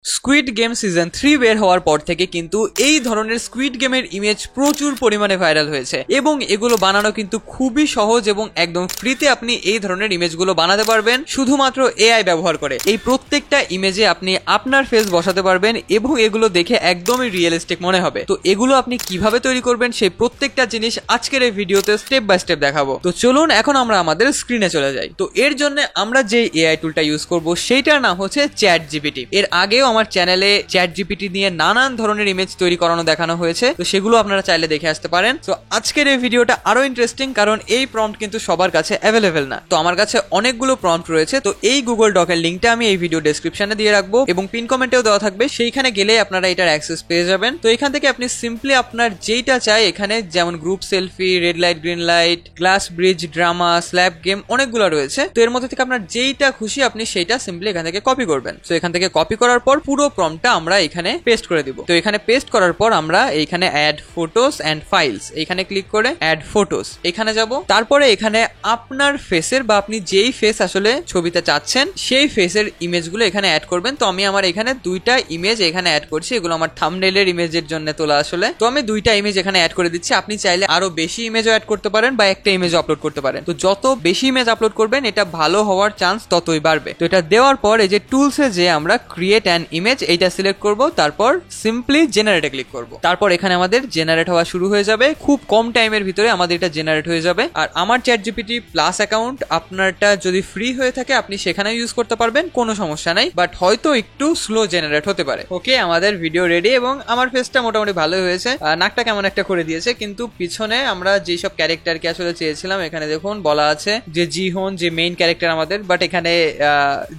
Squid game season 3 বের হওয়ার পর থেকে কিন্তু এই ধরনের স্কুইড গেমের ইমেজ প্রচুর পরিমাণে ভাইরাল হয়েছে এবং এগুলো বানানো কিন্তু খুবই সহজ এবং একদম ফ্রিতে আপনি এই ধরনের ইমেজগুলো বানাতে পারবেন শুধুমাত্র এআই ব্যবহার করে। এই প্রত্যেকটা ইমেজে আপনি আপনার ফেস বসাতে পারবেন এবং এগুলো দেখে একদমই রিয়েলিস্টিক মনে হবে। তো এগুলো আপনি কিভাবে তৈরি করবেন সেই প্রত্যেকটা জিনিস আজকের এই ভিডিওতে স্টেপ বাই স্টেপ দেখাবো। তো চলুন এখন আমরা আমাদের স্ক্রিনে চলে যাই। তো এর জন্য আমরা যে এআই টুলটা ইউজ করব সেইটার নাম হচ্ছে চ্যাট জিপিটি। এর আগেও আমার চ্যানেলে চ্যাট জিপিটি দিয়ে নানান ধরনের ইমেজ তৈরি করানো দেখানো হয়েছে, তো সেগুলো আপনারা চাইলে দেখে আসতে পারেন। তো আজকের এই ভিডিওটা আরো ইন্টারেস্টিং কারণ এই প্রম্পট কিন্তু সবার কাছে অ্যাভেলেবেল না। তো আমার কাছে অনেকগুলো প্রম্পট রয়েছে। তো এই গুগল ডকের লিঙ্কটা আমি এই ভিডিও ডেসক্রিপশনে দিয়ে রাখবো এবং পিন কমেন্টেও দেওয়া থাকবে, সেইখানে গেলে আপনারা এটার অ্যাক্সেস পেয়ে যাবেন। তো এখান থেকে আপনি সিম্পলি আপনার যেইটা চাই এখানে, যেমন group selfie, red light, green light, glass bridge, drama, slap game, অনেকগুলো রয়েছে। তো এর মধ্যে থেকে আপনার যেইটা খুশি আপনি সেইটা সিম্পলি এখান থেকে কপি করবেন। তো এখান থেকে কপি করার পর পুরো প্রম্পটটা আমরা এখানে পেস্ট করে দিব। তো এখানে পেস্ট করার পর আমরা এইখানে অ্যাড ফটোস এন্ড ফাইলস এখানে ক্লিক করে অ্যাড ফটোস এখানে যাব। তারপরে এখানে আপনার ফেসের বা আপনি যেই ফেস আসলে ছবিতে চাচ্ছেন সেই ফেসের ইমেজগুলো এখানে অ্যাড করবেন। তো আমি আমার এখানে দুইটা ইমেজ এখানে অ্যাড করছি, এগুলো আমার থাম্বনেইলের ইমেজের জন্য তোলা আসলে। তো আমি দুইটা ইমেজ এখানে অ্যাড করে দিচ্ছি। আপনি চাইলে আরো বেশি ইমেজও অ্যাড করতে পারেন বা একটা ইমেজ আপলোড করতে পারেন। তো যত বেশি ইমেজ আপলোড করবেন এটা ভালো হওয়ার চান্স ততই বাড়বে। তো এটা দেওয়ার পর এই যে টুলসে যে আমরা ক্রিয়েট অ্যান ইমেজ এইটা সিলেক্ট করব, তারপর সিম্পলি জেনারেটে ক্লিক করব। তারপর এখানে আমাদের জেনারেট হওয়া শুরু হয়ে যাবে। খুব কম টাইমের ভিতরে আমাদের এটা জেনারেট হয়ে যাবে। আর আমার চ্যাট জিপিটি প্লাস অ্যাকাউন্ট আপনারটা যদি ফ্রি হয়ে থাকে আপনি সেখানে ইউজ করতে পারবেন, কোনো সমস্যা নাই, বাট হয়তো একটু স্লো জেনারেট হতে পারে। ওকে, আমাদের ভিডিও রেডি এবং আমার ফেসটা মোটামুটি ভালো হয়েছে। নাকটা কেমন একটা করে দিয়েছে, কিন্তু পিছনে আমরা যেসব ক্যারেক্টারকে আসলে চেয়েছিলাম এখানে দেখুন বলা আছে যে জিহন যে মেইন ক্যারেক্টার আমাদের, বাট এখানে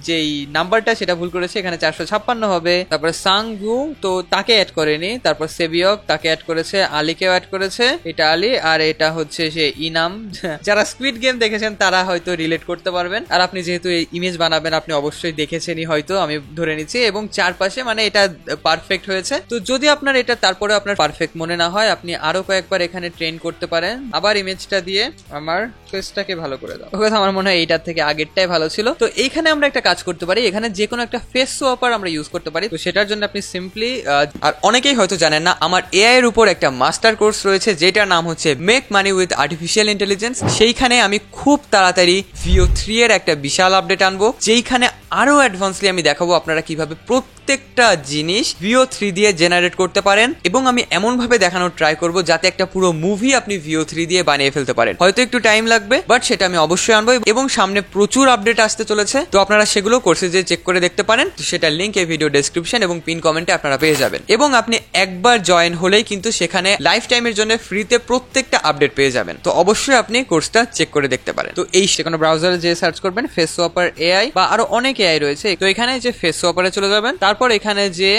যেই নাম্বারটা সেটা ভুল করেছে, এখানে 456 হবে। তারপরে সাংগু তো তাকে অ্যাড করেনি, তারপর সেবিয়ক তাকে অ্যাড করেছে, আলীকেও অ্যাড করেছে, এটা আলী, আর এটা হচ্ছে সে ইনাম। যারা স্কুইড গেম দেখেছেন তারা হয়তো রিলেট করতে পারবেন, আর আপনি যেহেতু এই ইমেজ বানাবেন আপনি অবশ্যই দেখেছেনই হয়তো, আমি ধরে নিচ্ছি। এবং চারপাশে মানে এটা পারফেক্ট হয়েছে। তো যদি আপনার এটা তারপরে আপনার পারফেক্ট মনে না হয় আপনি আরো কয়েকবার এখানে ট্রেন করতে পারেন। আবার ইমেজটা দিয়ে আমার ফেসটাকে ভালো করে দাও। ওকে, আমার মনে হয় এইটার থেকে আগেরটাই ভালো ছিল। তো এইখানে আমরা একটা কাজ করতে পারি, এখানে যে কোনো একটা ফেস সোয়াপার আমরা ইউজ করতে পারি। তো সেটার জন্য আপনি সিম্পলি, আর অনেকেই হয়তো জানেন না, আমার এআই এর উপর একটা মাস্টার কোর্স রয়েছে যেটার নাম হচ্ছে make money with artificial intelligence. সেইখানে আমি খুব তাড়াতাড়ি ভিও 3 এর একটা বিশাল আপডেট আনবো, যেইখানে আরো অ্যাডভান্সলি আমি দেখাবো আপনারা কিভাবে প্রত্যেকটা জিনিস ভিও 3 দিয়ে জেনারেট করতে পারেন। এবং আমি এমন ভাবে দেখানোর ট্রাই করব যাতে একটা পুরো মুভি আপনি ভিও 3 দিয়ে বানিয়ে ফেলতে পারেন। হয়তো একটু টাইম লাগবে, বাট সেটা আমি অবশ্যই আনবো এবং সামনে প্রচুর আপডেট আসতে চলেছে। তো আপনারা সেগুলো কোর্সে যে চেক করে দেখতে পারেন। তো সেটার লিংক এই ভিডিও ডেসক্রিপশন এবং পিন কমেন্টে আপনারা পেয়ে যাবেন। এবং আপনি একবার জয়েন হলেই কিন্তু সেখানে লাইফ টাইমের জন্য ফ্রিতে প্রত্যেকটা আপডেট পেয়ে যাবেন। তো অবশ্যই আপনি কোর্সটা চেক করে দেখতে পারেন। তো এই কোনো ব্রাউজারে যে সার্চ করবেন ফেস সোয়াপার এআই বা আরো অনেক এআই রয়েছে। তো এখানে যে ফেস সোয়াপারে চলে যাবেন, তারপর এখানে যে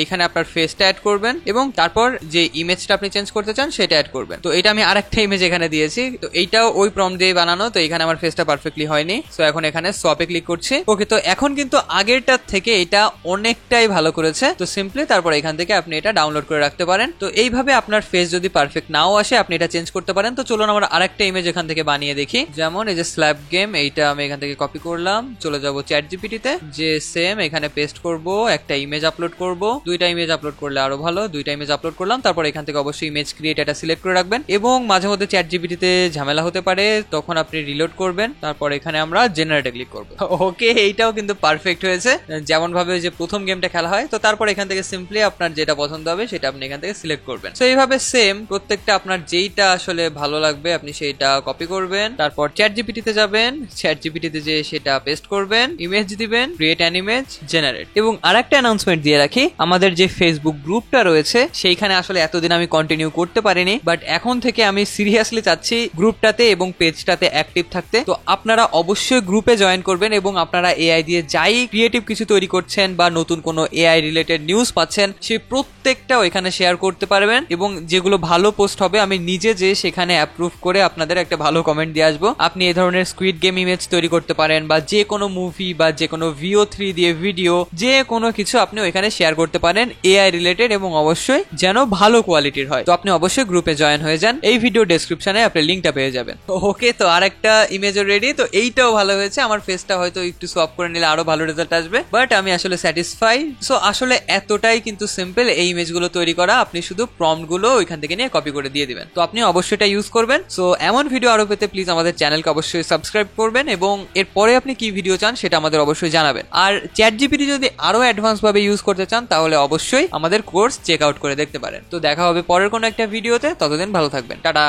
এখানে আপনার ফেসটা অ্যাড করবেন এবং তারপর যে ইমেজটা আপনি চেঞ্জ করতে চান সেটা অ্যাড করবেন। তো এটা আমি আরেকটা ইমেজ এখানে দিয়েছি, তো এইটাও ওই প্রম্পট দিয়ে বানানো। তো এখানে আমার ফেসটা পারফেক্টলি হয়নি, তো এখন এখানে সোয়াপে ক্লিক করছি। ওকে, তো এখন কিন্তু আগেরটার থেকে এটা অনেকটাই ভালো করেছে। তো সিম্পলি তারপর এখান থেকে আপনি এটা ডাউনলোড করে রাখতে পারেন। তো এইভাবে আপনার ফেস যদি পারফেক্ট নাও আসে আপনি এটা চেঞ্জ করতে পারেন। তো চলুন আমরা আরেকটা ইমেজ এখান থেকে বানিয়ে দেখি। যেমন এই যে স্ল্যাপ গেম, এইটা আমি এখান থেকে কপি করলাম, চলে যাব চ্যাট জিপিটিতে, যে সেম এখানে পেস্ট করব, একটা ইমেজ আপলোড করব, দুইটা ইমেজ আপলোড করলে আরো ভালো, দুইটা ইমেজ আপলোড করলাম। তারপর এখান থেকে অবশ্যই ইমেজ ক্রিয়েট এটা সিলেক্ট করে রাখবেন। এবং মাঝে মধ্যে চ্যাট জিপিটিতে ঝামেলা হতে পারে, তখন আপনি রিলোড করবেন। তারপর এখানে আমরা জেনারেটে ক্লিক করব। ওকে, এইটাও কিন্তু পারফেক্ট হয়েছে যেমন ভাবে যে প্রথম গেমটা খেলা হয়। তো তারপর এখান থেকে সিম্পলি আপনার যেটা পছন্দ হবে সেটা আপনি এখান থেকে সিলেক্ট করবেন। তো এইভাবে সেম প্রত্যেকটা আপনার যেইটা আসলে ভালো লাগবে আপনি সেইটা কপি করবেন, তারপর চ্যাট জিপিটিতে যাবেন, চ্যাট জিপিটিতে যে সেটা পেস্ট করবেন, ইমেজ দিবেন, ক্রিয়েট অ্যান ইমেজ, জেনারেট। এবং আরেকটা অ্যানাউন্সমেন্ট দিয়ে রাখি, আমাদের যে ফেসবুক গ্রুপটা রয়েছে সেইখানে আসলে এতদিন আমি কন্টিনিউ করতে পারিনি, বাট এখন থেকে আমি সিরিয়াসলি চাচ্ছি গ্রুপটাতে এবং পেজটাতে অ্যাক্টিভ থাকতে। তো আপনারা অবশ্যই গ্রুপে জয়েন করবেন এবং আপনারা এআই দিয়ে যাই ক্রিয়েটিভ কিছু তৈরি করছেন বা নতুন কোনো এআই রিলেটেড নিউজ পাচ্ছেন সেই প্রত্যেকটাও এখানে শেয়ার করতে পারবেন। এবং যেগুলো ভালো পোস্ট হবে আমি নিজে যে সেখানে অ্যাপ্রুভ করে আপনাদের একটা ভালো কমেন্ট দিয়ে আসবো। আপনি এই ধরনের স্কুইড গেম ইমেজ তৈরি করতে পারেন বা যে কোনো মুভি বা যে কোনো VO3 দিয়ে ভিডিও, যে কোনো কিছু আপনি ওইখানে শেয়ার করতে পারেন AI রিলেটেড, এবং অবশ্যই যেন ভালো কোয়ালিটির হয়। তো আপনি অবশ্যই গ্রুপে জয়েন হয়ে যান, এই ভিডিও ডেসক্রিপশনে আপনি লিঙ্কটা পেয়ে যাবেন। ওকে, তো আর একটা ইমেজও রেডি। তো এইটাও ভালো হয়েছে, আমার ফেসটা হয়তো একটু সোয়াপ করে নিলে আরো ভালো রেজাল্ট আসবে, বাট আমি আসলে স্যাটিসফাই। সো আসলে এতটাই কিন্তু সিম্পল এই ইমেজগুলো তৈরি করা, আপনি শুধু প্রম্পট গুলো ওইখান থেকে নিয়ে কপি করে দিয়ে দিবেন। তো আপনি অবশ্যই এটা ইউজ করবেন। সো এমন ভিডিও আরো পেতে প্লিজ আমাদের চ্যানেলকে অবশ্যই সাবস্ক্রাইব করবেন, এবং এরপরে আপনি কি ভিডিও চান সেটা আমাদের অবশ্যই জানাবেন। আর ChatGPT যদি আরো অ্যাডভান্স ভাবে ইউজ করতে চান তাহলে অবশ্যই আমাদের কোর্স চেক আউট করে দেখতে পারেন। তো দেখা হবে পরের কোনো একটা ভিডিওতে, ততদিন ভালো থাকবেন, টাটা।